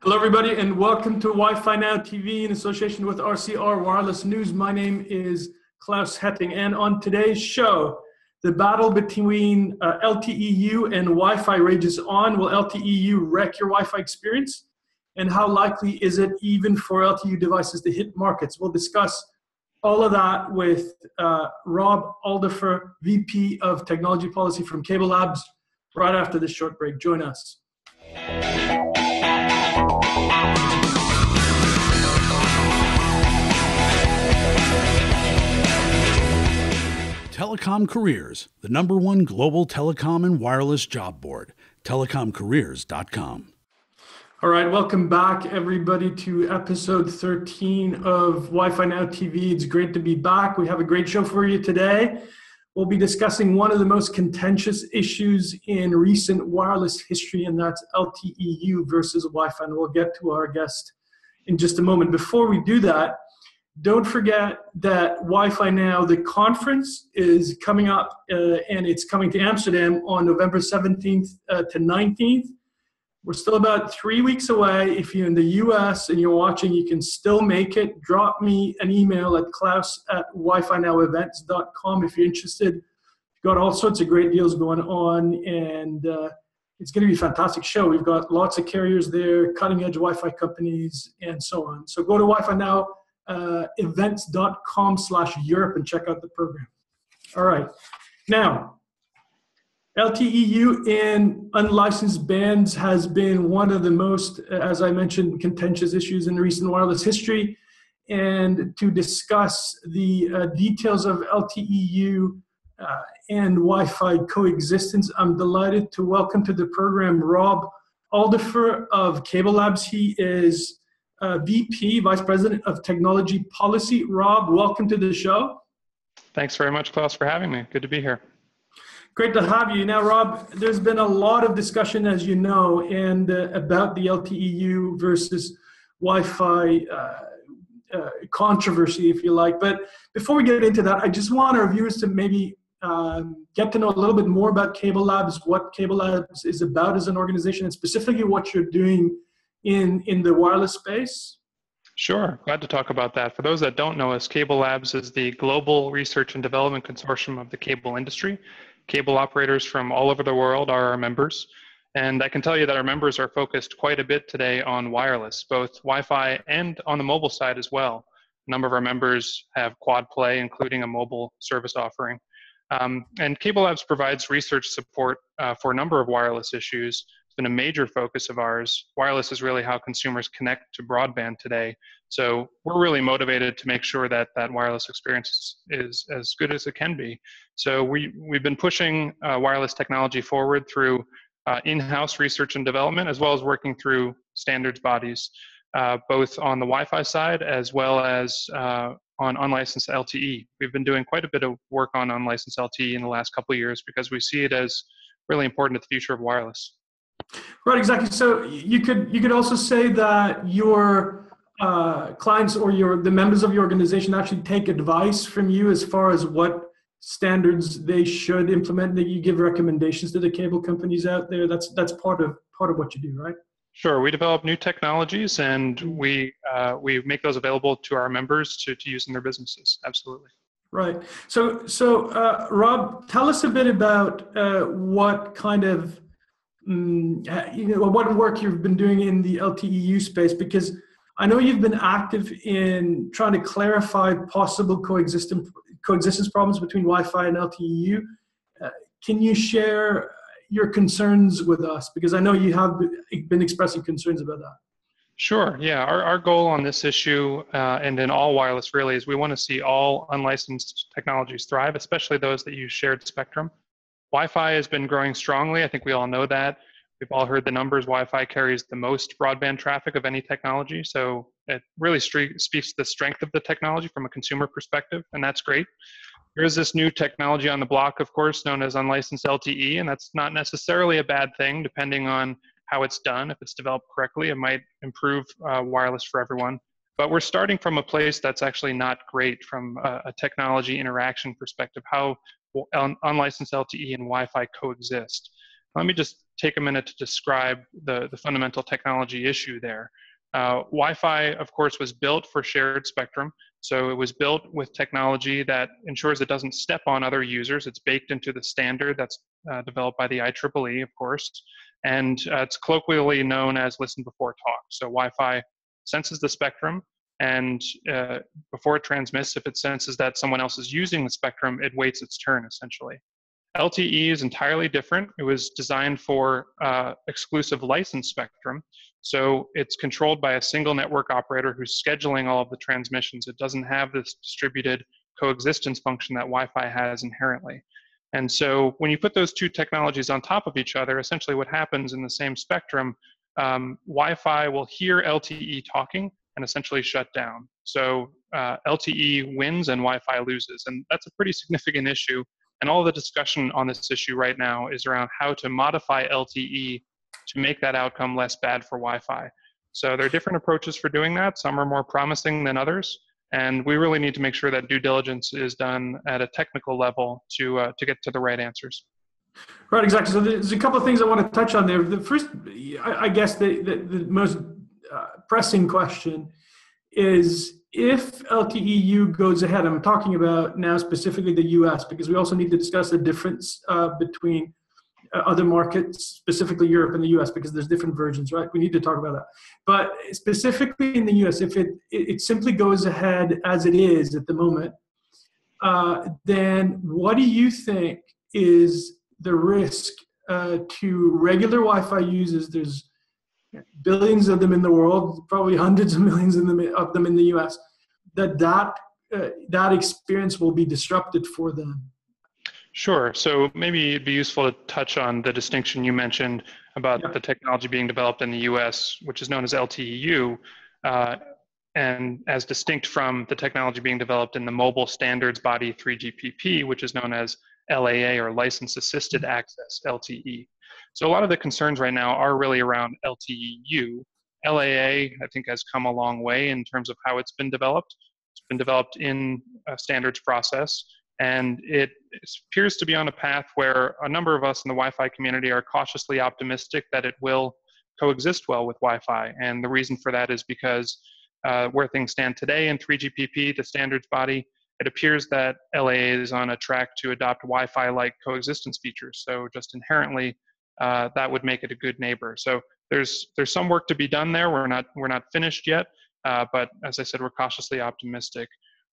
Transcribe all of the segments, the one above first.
Hello, everybody, and welcome to Wi-Fi Now TV in association with RCR Wireless News. My name is Claus Hetting, and on today's show, the battle between LTE-U and Wi-Fi rages on. Will LTE-U wreck your Wi-Fi experience? And how likely is it even for LTE-U devices to hit markets? We'll discuss all of that with Rob Alderfer, VP of Technology Policy from CableLabs, right after this short break. Join us. Telecom Careers, the #1 global telecom and wireless job board, telecomcareers.com. All right, welcome back, everybody, to episode 13 of Wi-Fi Now TV. It's great to be back. We have a great show for you today. We'll be discussing one of the most contentious issues in recent wireless history, and that's LTE-U versus Wi-Fi. And we'll get to our guest in just a moment. Before we do that, don't forget that Wi-Fi Now, the conference, is coming up, and it's coming to Amsterdam on November 17th to 19th. We're still about 3 weeks away. If you're in the US and you're watching, you can still make it. Drop me an email at klaus@wifinowevents.com if you're interested. We've got all sorts of great deals going on, and it's going to be a fantastic show. We've got lots of carriers there, cutting-edge Wi-Fi companies, and so on. So go to Wi-Fi Now events.com/Europe and check out the program. All right. Now, LTE-U in unlicensed bands has been one of the most, as I mentioned, contentious issues in recent wireless history. And to discuss the details of LTE-U and Wi-Fi coexistence, I'm delighted to welcome to the program Rob Alderfer of CableLabs. He is VP, Vice President of Technology Policy. Rob, welcome to the show. Thanks very much, Klaus, for having me. Good to be here. Great to have you. Now, Rob, there's been a lot of discussion, as you know, and about the LTE-U versus Wi-Fi controversy, if you like. But before we get into that, I just want our viewers to maybe get to know a little bit more about CableLabs, what CableLabs is about as an organization, and specifically what you're doing in the wireless space? Sure, glad to talk about that. For those that don't know us, CableLabs is the global research and development consortium of the cable industry. Cable operators from all over the world are our members. And I can tell you that our members are focused quite a bit today on wireless, both Wi-Fi and on the mobile side as well. A number of our members have quad play, including a mobile service offering. And CableLabs provides research support for a number of wireless issues. It's been a major focus of ours. Wireless is really how consumers connect to broadband today. So we're really motivated to make sure that that wireless experience is as good as it can be. So we've been pushing wireless technology forward through in-house research and development, as well as working through standards bodies, both on the Wi-Fi side as well as on unlicensed LTE. We've been doing quite a bit of work on unlicensed LTE in the last couple of years because we see it as really important to the future of wireless. Right, exactly. So you could also say that your clients or the members of your organization actually take advice from you as far as what standards they should implement. That you give recommendations to the cable companies out there. That's part of what you do, right? Sure. We develop new technologies and we make those available to our members to use in their businesses. Absolutely. Right. So Rob, tell us a bit about what kind of what work you've been doing in the LTE-U space, because I know you've been active in trying to clarify possible coexistence problems between Wi-Fi and LTE-U. Can you share your concerns with us? Because I know you have been expressing concerns about that. Sure. Yeah. Our goal on this issue and in all wireless really is we want to see all unlicensed technologies thrive, especially those that use shared spectrum. Wi-Fi has been growing strongly. I think we all know that. We've all heard the numbers. Wi-Fi carries the most broadband traffic of any technology. So it really speaks to the strength of the technology from a consumer perspective, and that's great. There is this new technology on the block, of course, known as unlicensed LTE, and that's not necessarily a bad thing, depending on how it's done. If it's developed correctly, it might improve wireless for everyone. But we're starting from a place that's actually not great from a technology interaction perspective, how unlicensed LTE and Wi-Fi coexist. Let me just take a minute to describe the fundamental technology issue there. Wi-Fi, of course, was built for shared spectrum. So it was built with technology that ensures it doesn't step on other users. It's baked into the standard that's developed by the IEEE, of course. And it's colloquially known as listen before talk. So Wi-Fi senses the spectrum, and before it transmits, if it senses that someone else is using the spectrum, it waits its turn, essentially. LTE is entirely different. It was designed for exclusive licensed spectrum. So it's controlled by a single network operator who's scheduling all of the transmissions. It doesn't have this distributed coexistence function that Wi-Fi has inherently. And so when you put those two technologies on top of each other, essentially what happens in the same spectrum, Wi-Fi will hear LTE talking and essentially shut down. So LTE wins and Wi-Fi loses. And that's a pretty significant issue. And all the discussion on this issue right now is around how to modify LTE to make that outcome less bad for Wi-Fi. So there are different approaches for doing that. Some are more promising than others. And we really need to make sure that due diligence is done at a technical level to get to the right answers. Right, exactly. So there's a couple of things I want to touch on there. The first, I guess the most pressing question is, if LTE-U goes ahead, I'm talking about now specifically the US, because we also need to discuss the difference between other markets, specifically Europe and the US, because there's different versions, right? We need to talk about that. But specifically in the US, if it simply goes ahead as it is at the moment, then what do you think is the risk to regular Wi-Fi users? There's billions of them in the world, probably hundreds of millions of them in the US, that experience will be disrupted for them. Sure. So maybe it'd be useful to touch on the distinction you mentioned about the technology being developed in the US, which is known as LTE-U, and as distinct from the technology being developed in the mobile standards body 3GPP, which is known as LAA, or License Assisted Access, LTE. So a lot of the concerns right now are really around LTE-U. LAA, I think, has come a long way in terms of how it's been developed. It's been developed in a standards process, and it appears to be on a path where a number of us in the Wi-Fi community are cautiously optimistic that it will coexist well with Wi-Fi. And the reason for that is because where things stand today in 3GPP, the standards body, it appears that LAA is on a track to adopt Wi-Fi-like coexistence features. So just inherently, that would make it a good neighbor. So there's some work to be done there. We're not finished yet, but as I said, we're cautiously optimistic.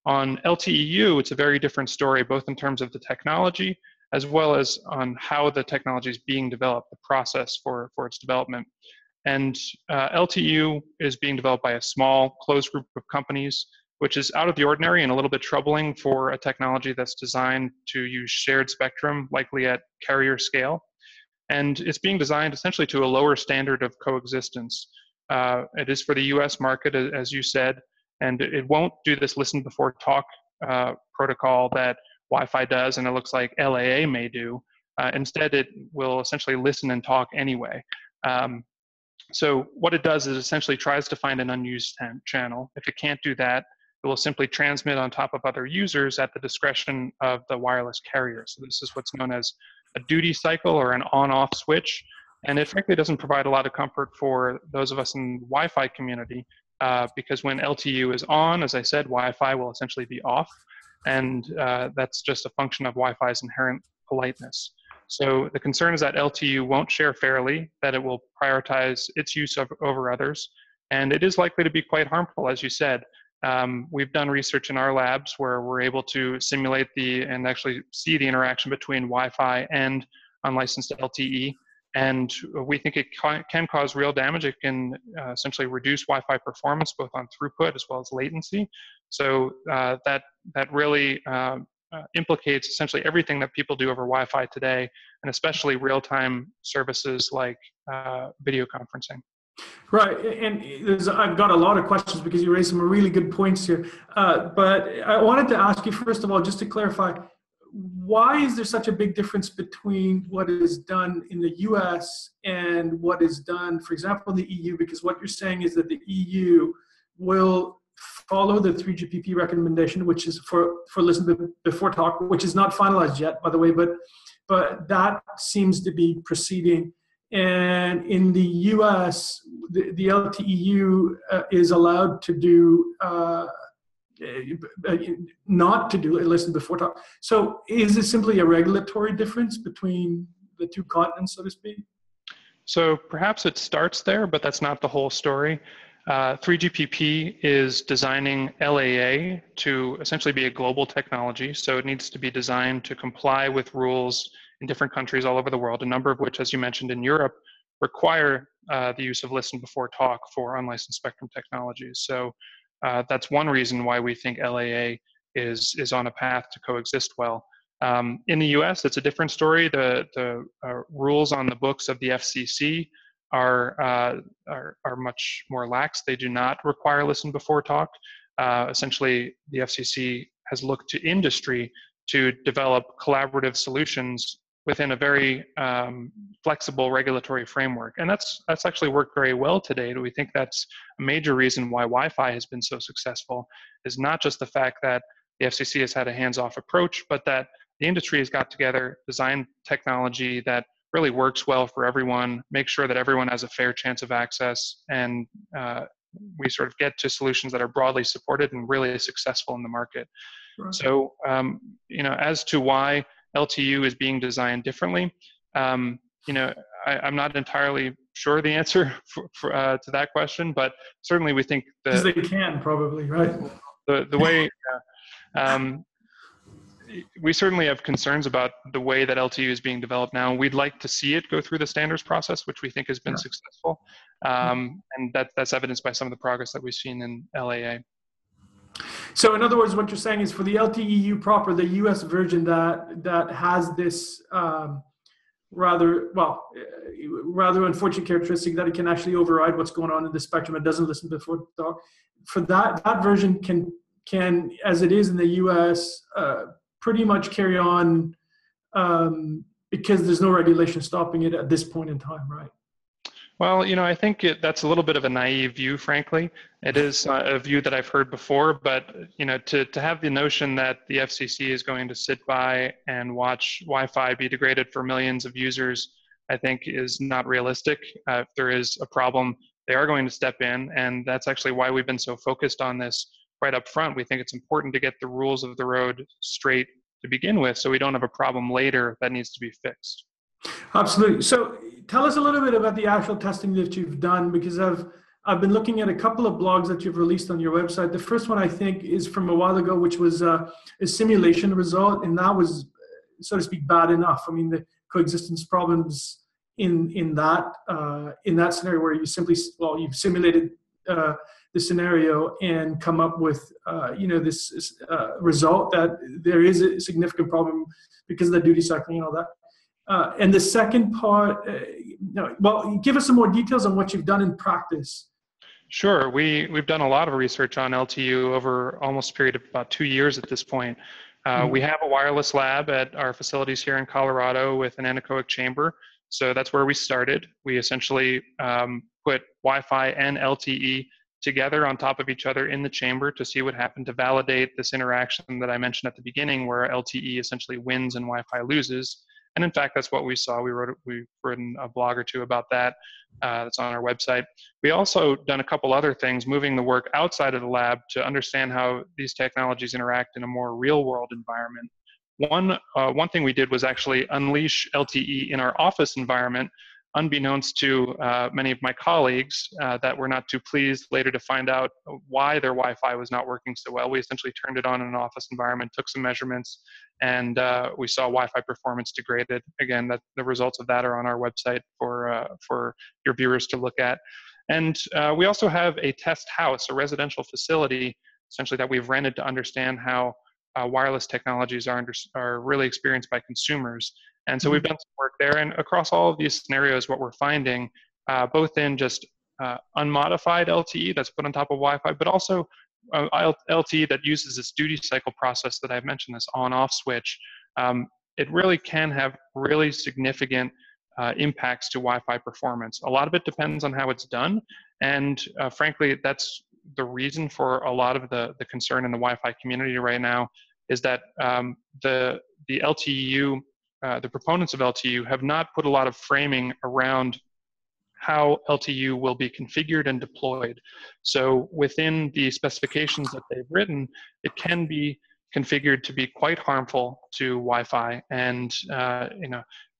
On LTE-U, it's a very different story, both in terms of the technology as well as on how the technology is being developed, the process for its development. And LTE-U is being developed by a small, closed group of companies, which is out of the ordinary and a little bit troubling for a technology that's designed to use shared spectrum, likely at carrier scale. And it's being designed essentially to a lower standard of coexistence. It is for the US market, as you said, and it won't do this listen before talk protocol that Wi-Fi does, and it looks like LAA may do. Instead, it will essentially listen and talk anyway. So what it does is essentially tries to find an unused channel. If it can't do that, it will simply transmit on top of other users at the discretion of the wireless carrier. So this is what's known as a duty cycle or an on-off switch. And it frankly doesn't provide a lot of comfort for those of us in the Wi-Fi community because when LTE-U is on, as I said, Wi-Fi will essentially be off. And that's just a function of Wi-Fi's inherent politeness. So the concern is that LTE-U won't share fairly, that it will prioritize its use over others. And it is likely to be quite harmful, as you said. We've done research in our labs where we're able to simulate and actually see the interaction between Wi-Fi and unlicensed LTE. And we think it can cause real damage. It can essentially reduce Wi-Fi performance, both on throughput as well as latency. So that really implicates essentially everything that people do over Wi-Fi today, and especially real-time services like video conferencing. Right, and I've got a lot of questions because you raised some really good points here. But I wanted to ask you, first of all, just to clarify, why is there such a big difference between what is done in the US and what is done, for example, in the EU? Because what you're saying is that the EU will follow the 3GPP recommendation, which is for listen before talk, which is not finalized yet, by the way, but but that seems to be proceeding. And in the US, the LTE-U is allowed to do not to do listen before talk. So is it simply a regulatory difference between the two continents, so to speak? So perhaps it starts there, but that's not the whole story. 3GPP is designing LAA to essentially be a global technology. So it needs to be designed to comply with rules in different countries all over the world, a number of which, as you mentioned, in Europe, require the use of listen before talk for unlicensed spectrum technologies. So that's one reason why we think LAA is on a path to coexist well. In the US, it's a different story. The rules on the books of the FCC are much more lax. They do not require listen before talk. Essentially, the FCC has looked to industry to develop collaborative solutions within a very flexible regulatory framework. And that's actually worked very well to date. We think that's a major reason why Wi-Fi has been so successful, is not just the fact that the FCC has had a hands-off approach, but that the industry has got together, designed technology that really works well for everyone, make sure that everyone has a fair chance of access, and we sort of get to solutions that are broadly supported and really successful in the market. Right. So, as to why LTE-U is being designed differently, I'm not entirely sure the answer to that question, but certainly we think that— because they can probably, right? The way, we certainly have concerns about the way that LTE is being developed now. We'd like to see it go through the standards process, which we think has been successful. And that's evidenced by some of the progress that we've seen in LAA. So in other words, what you're saying is for the LTE-U proper, the US version that has this rather unfortunate characteristic that it can actually override what's going on in the spectrum. It doesn't listen before talk. For that version can, as it is in the US, pretty much carry on because there's no regulation stopping it at this point in time, right? Well, I think that's a little bit of a naive view, frankly. It is a view that I've heard before, but to have the notion that the FCC is going to sit by and watch Wi-Fi be degraded for millions of users, I think is not realistic. If there is a problem, they are going to step in, and that's actually why we've been so focused on this right up front. We think it's important to get the rules of the road straight to begin with, so we don't have a problem later that needs to be fixed. Absolutely. So tell us a little bit about the actual testing that you've done, because I've been looking at a couple of blogs that you've released on your website. The first one I think is from a while ago, which was a simulation result, and that was, so to speak, bad enough. I mean, the coexistence problems in that scenario where you simply, you've simulated the scenario and come up with this result that there is a significant problem because of the duty cycling and all that. And the second part, give us some more details on what you've done in practice. Sure. We've done a lot of research on LTE-U over almost a period of about 2 years at this point. We have a wireless lab at our facilities here in Colorado with an anechoic chamber. So that's where we started. We essentially put Wi-Fi and LTE together on top of each other in the chamber to see what happened, to validate this interaction that I mentioned at the beginning, where LTE essentially wins and Wi-Fi loses. And in fact, that's what we saw. We've written a blog or two about that. That's on our website. We also done a couple other things, moving the work outside of the lab to understand how these technologies interact in a more real-world environment. One thing we did was actually unleash LTE in our office environment, unbeknownst to many of my colleagues that were not too pleased later to find out why their Wi-Fi was not working so well. We essentially turned it on in an office environment, took some measurements, and we saw Wi-Fi performance degraded. Again, the results of that are on our website for your viewers to look at. And we also have a test house, a residential facility, essentially, that we've rented to understand how wireless technologies are really experienced by consumers. And so we've done some work there, and across all of these scenarios, what we're finding, both in just unmodified LTE that's put on top of Wi-Fi, but also LTE that uses this duty cycle process that I've mentioned, this on-off switch, it really can have really significant impacts to Wi-Fi performance. A lot of it depends on how it's done, and frankly, that's the reason for a lot of the concern in the Wi-Fi community right now, is that the LTE-U the proponents of LTE-U have not put a lot of framing around how LTE-U will be configured and deployed. So within the specifications that they've written, it can be configured to be quite harmful to Wi-Fi, and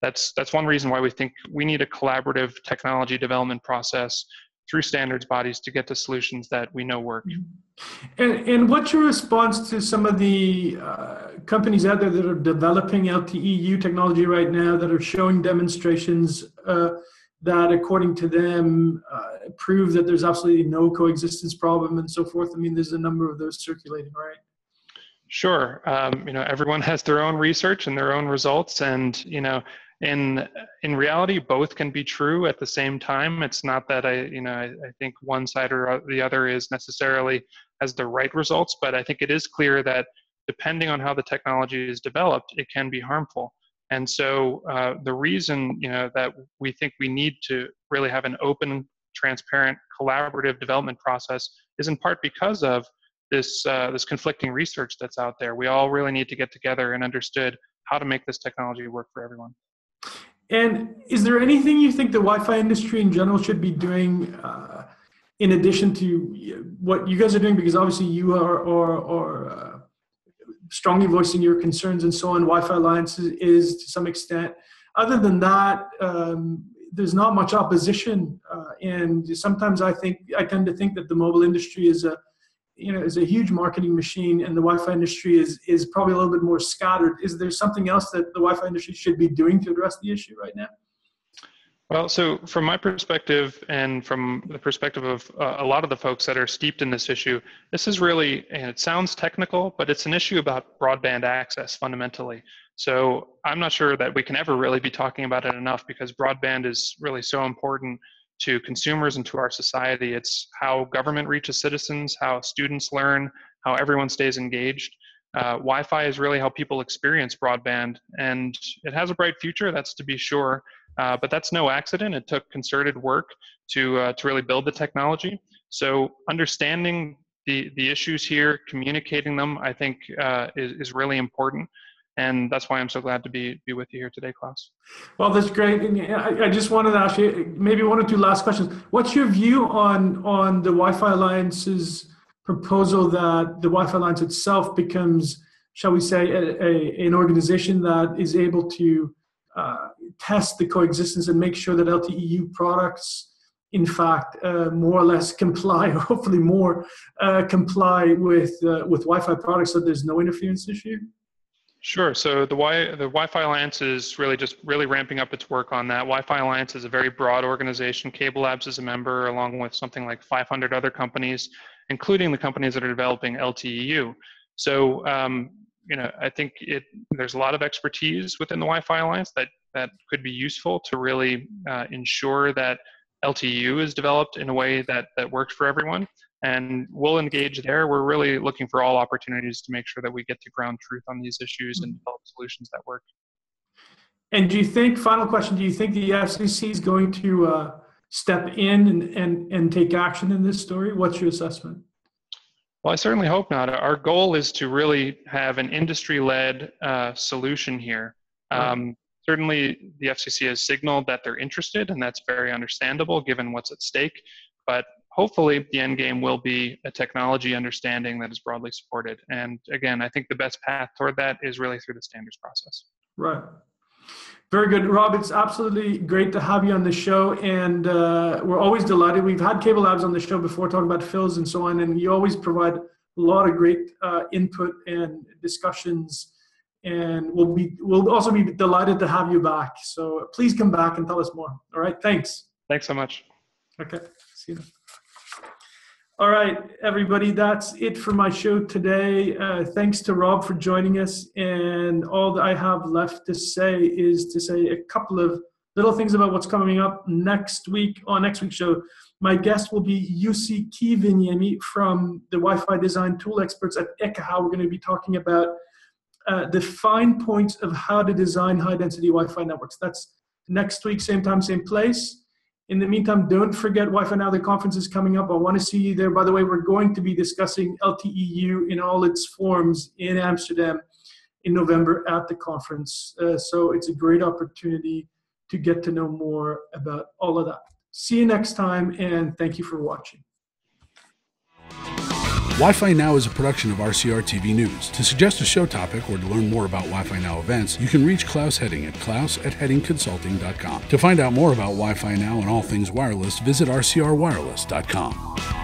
that's one reason why we think we need a collaborative technology development process through standards bodies to get to solutions that we know work. And what's your response to some of the companies out there that are developing LTE-U technology right now that are showing demonstrations that, according to them, prove that there's absolutely no coexistence problem and so forth? I mean, there's a number of those circulating, right? Sure. Everyone has their own research and their own results, and in reality, both can be true at the same time. It's not that I think one side or the other is necessarily has the right results, but I think it is clear that depending on how the technology is developed, it can be harmful. And so the reason that we think we need to really have an open, transparent, collaborative development process is in part because of this conflicting research that's out there. We all really need to get together and understood how to make this technology work for everyone. And is there anything you think the Wi-Fi industry in general should be doing in addition to what you guys are doing? Because obviously you are strongly voicing your concerns and so on. Wi-Fi Alliance is to some extent. Other than that, there's not much opposition, and sometimes I tend to think that the mobile industry is a huge marketing machine, and the Wi-Fi industry is probably a little bit more scattered. Is there something else that the Wi-Fi industry should be doing to address the issue right now? Well, so from my perspective, and from the perspective of a lot of the folks that are steeped in this issue, this is really, and it sounds technical, but it's an issue about broadband access fundamentally. So I'm not sure that we can ever really be talking about it enough, because broadband is really so important to consumers and to our society. It's how government reaches citizens, how students learn, how everyone stays engaged. Wi-Fi is really how people experience broadband, and it has a bright future, that's to be sure, but that's no accident. It took concerted work to really build the technology. So understanding the issues here, communicating them, I think is really important. And that's why I'm so glad to be with you here today, Claus. Well, that's great. And I just wanted to ask you maybe one or two last questions. What's your view on the Wi-Fi Alliance's proposal that the Wi-Fi Alliance itself becomes, shall we say, an organization that is able to test the coexistence and make sure that LTE-U products, in fact, more or less comply, or hopefully more, comply with Wi-Fi products, so there's no interference issue? Sure. So the Wi-Fi Alliance is really ramping up its work on that. Wi-Fi Alliance is a very broad organization. CableLabs is a member, along with something like 500 other companies, including the companies that are developing LTE-U. So I think there's a lot of expertise within the Wi-Fi Alliance that could be useful to really ensure that LTE-U is developed in a way that works for everyone. And we'll engage there. We're really looking for all opportunities to make sure that we get to ground truth on these issues and develop solutions that work. And do you think, final question, do you think the FCC is going to step in and take action in this story? What's your assessment? Well, I certainly hope not. Our goal is to really have an industry-led solution here. Right. Certainly, the FCC has signaled that they're interested, and that's very understandable given what's at stake. But hopefully, the end game will be a technology understanding that is broadly supported. And again, I think the best path toward that is really through the standards process. Right. Very good. Rob, it's absolutely great to have you on the show. And we're always delighted. We've had CableLabs on the show before talking about fills and so on. And you always provide a lot of great input and discussions. And we'll also be delighted to have you back. So please come back and tell us more. All right. Thanks. Thanks so much. Okay. See you then. All right, everybody, that's it for my show today. Thanks to Rob for joining us. And all that I have left to say is to say a couple of little things about what's coming up next week. On next week's show, my guest will be Jussi Kiviniemi from the Wi-Fi design tool experts at EKH. We're going to be talking about the fine points of how to design high-density Wi-Fi networks. That's next week, same time, same place. In the meantime, don't forget Wi-Fi Now, the conference is coming up. I want to see you there. By the way, we're going to be discussing LTE-U in all its forms in Amsterdam in November at the conference. So it's a great opportunity to get to know more about all of that. See you next time, and thank you for watching. Wi-Fi Now is a production of RCR TV News. To suggest a show topic or to learn more about Wi-Fi Now events, you can reach Claus Hetting at klaus@hettingconsulting.com. To find out more about Wi-Fi Now and all things wireless, visit rcrwireless.com.